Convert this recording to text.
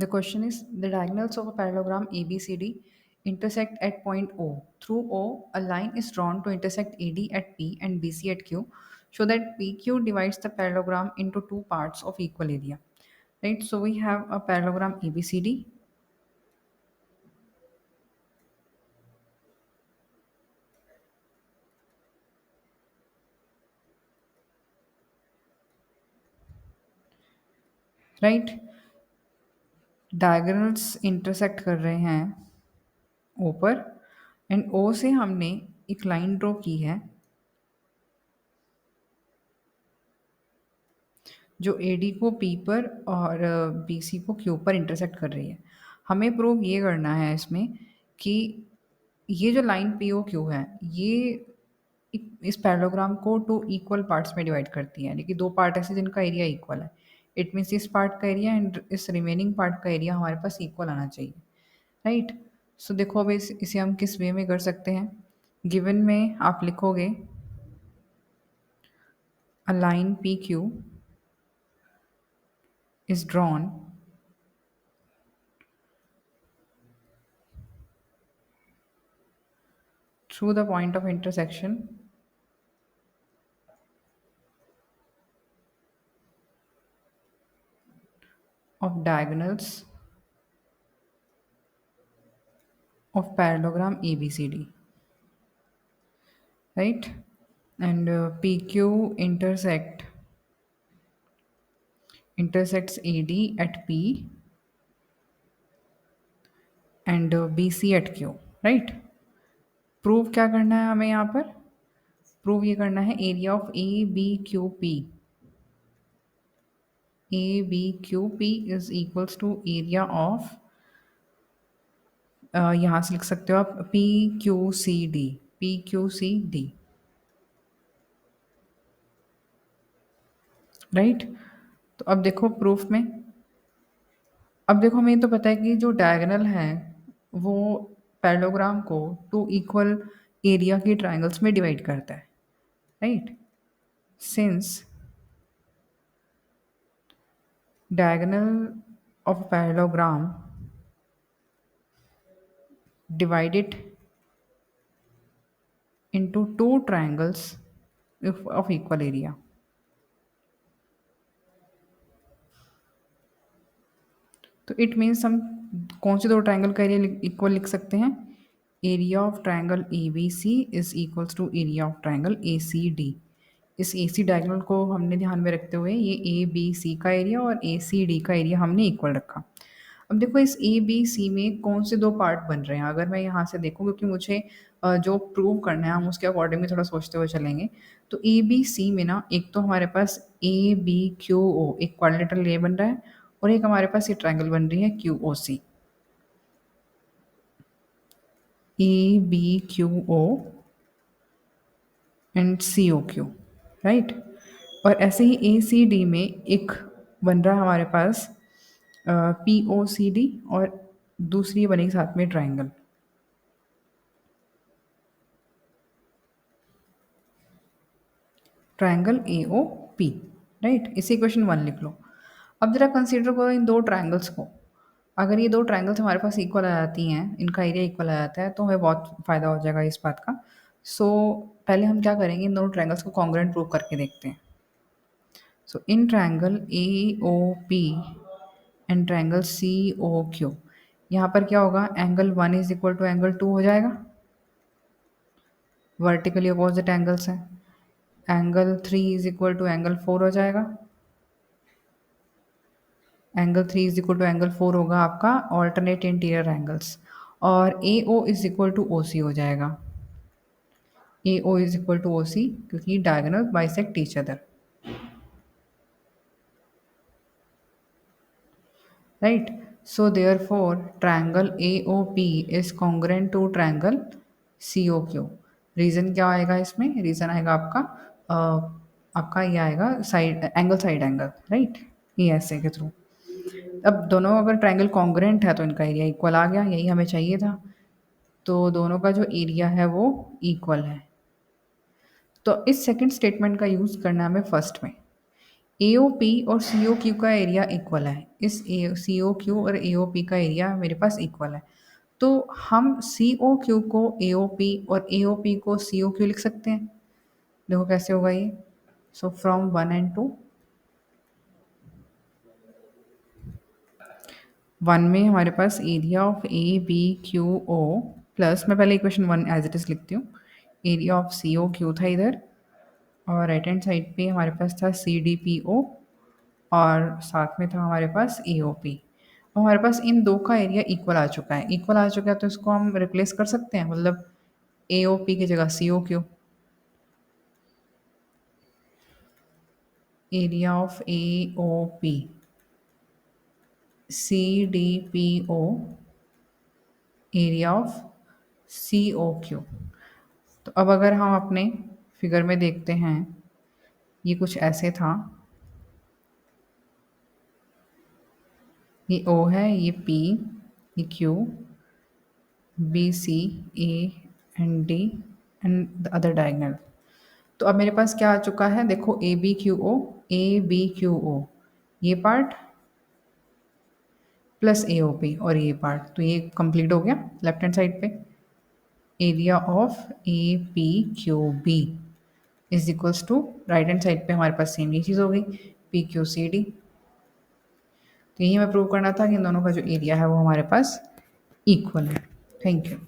The question is the diagonals of a parallelogram ABCD intersect at point O. Through O, a line is drawn to intersect AD at P and BC at Q, so that PQ divides the parallelogram into two parts of equal area. Right? So we have a parallelogram ABCD. Right? Diagonals intersect कर रहे हैं O पर and O से हमने एक line draw की है जो AD को P पर और BC को Q पर इंटरसेक्ट कर रही है। हमें प्रूव ये करना है इसमें कि ये जो लाइन POQ है ये इस पैरेललोग्राम को 2 इक्वल पार्ट्स में डिवाइड करती है, यानी कि 2 पार्ट ऐसे जिनका एरिया इक्वल है। इट मीन्स इस पार्ट का एरिया एंड इस रिमेनिंग पार्ट का एरिया हमारे पास इक्वल आना चाहिए, राइट? सो देखो अब इसे हम किस वे में कर सकते हैं। गिवन में आप लिखोगे a line PQ is drawn through the point of intersection of diagonals of parallelogram ABCD, right? And PQ intersects AD at P and BC at Q, right? Prove क्या करना है हमें यहाँ पर? प्रूव ये करना है area of ABQP. ABQP is equals to area of, यहाँ से लिख सकते हो आप PQCD. PQCD, right? तो अब देखो प्रूफ में, अब देखो हमें तो पता है कि जो डायगोनल है वो पैरेललोग्राम को 2 इक्वल एरिया के ट्रायंगल्स में डिवाइड करता है, right? Since diagonal of a parallelogram divided into two triangles of equal area. तो इट मीन्स हम कौन से दो ट्राइंगल का एरिया इक्वल लिख सकते हैं? Area of triangle A B C is equals to area of triangle A C D. इस ए सी डायगोनल को हमने ध्यान में रखते हुए ये ए बी सी का एरिया और ए सी डी का एरिया हमने इक्वल रखा। अब देखो इस ए बी सी में कौन से दो पार्ट बन रहे हैं, अगर मैं यहाँ से देखूँ, क्योंकि मुझे जो प्रूव करना है हम उसके अकॉर्डिंग में थोड़ा सोचते हुए चलेंगे। तो ए बी सी में ना एक तो हमारे पास ए बी क्यू ओ एक क्वाड्रिलेटरल ए बन रहा है और एक हमारे पास ये ट्रायंगल बन रही है Q O C. A B Q O and C O Q, right? और ऐसे ही ए सी डी में एक बन रहा है हमारे पास पी ओ सी डी और दूसरी बनेगी साथ में triangle. Triangle A O P, right? इसे इक्वेशन 1 लिख लो. अब जरा कंसीडर करो इन दो ट्राइंगल्स को. अगर ये दो ट्राइंगल्स हमारे पास इक्वल आ जाती हैं, इनका एरिया इक्वल आ जाता है, तो हमें बहुत फ़ायदा हो जाएगा इस बात का. सो पहले हम क्या करेंगे, इन दोनों ट्राइंगल्स को कॉन्ग्रुएंट प्रूव करके देखते हैं. So in triangle A O P and triangle C O Q, यहाँ पर क्या होगा, angle 1 is equal to angle 2 हो जाएगा. वर्टिकली अपोजिट एंगल्स हैं. Angle 3 is equal to angle 4 हो जाएगा. Angle 3 is equal to angle 4 होगा आपका ऑल्टरनेट इंटीरियर एंगल्स. और A O is equal to O C हो जाएगा. A O is equal to O सी क्योंकि diagonal bisect each other, right? So therefore triangle A O P is congruent to triangle C O Q. Reason क्या आएगा इसमें? Reason आएगा आपका आपका ये आएगा साइड एंगल, राइट? ये ऐसे के थ्रू. अब दोनों अगर ट्रायंगल कॉन्ग्रुएंट है तो इनका एरिया इक्वल आ गया, यही हमें चाहिए था. तो दोनों का जो एरिया है वो इक्वल है. तो इस सेकंड स्टेटमेंट का यूज़ करना है हमें फर्स्ट में. AOP और COQ का एरिया इक्वल है। इस COQ और AOP का एरिया मेरे पास इक्वल है। तो हम COQ को AOP और AOP को COQ लिख सकते हैं। देखो कैसे होगा ये। सो फ्रॉम 1 and 2, 1 में हमारे पास एरिया ऑफ ABQO प्लस, मैं पहले इक्वेशन 1 एज इट इज़ लिखती हूँ, एरिया ऑफ COQ था इधर, और राइट हैंड साइड पे हमारे पास था CDPO, और साथ में था हमारे पास AOP। और हमारे पास इन दो का एरिया इक्वल आ चुका है। इक्वल आ चुका है तो इसको हम रिप्लेस कर सकते हैं, मतलब AOP की जगह COQ, area of AOP CDPO area of COQ। तो अब अगर हम अपने फिगर में देखते हैं, ये कुछ ऐसे था, ये O है, ये P, ये Q, B, C, A and D and the other diagonal. तो अब मेरे पास क्या आ चुका है, देखो ABQO ये पार्ट प्लस AOP और ये पार्ट, तो ये कंप्लीट हो गया लेफ्ट हैंड साइड पे। Area of APQB is equals to, right hand side पे हमारे पास सेम ये चीज़ हो गई, PQCD। तो यही हमें प्रूव करना था कि इन दोनों का जो एरिया है वो हमारे पास इक्वल है। Thank you.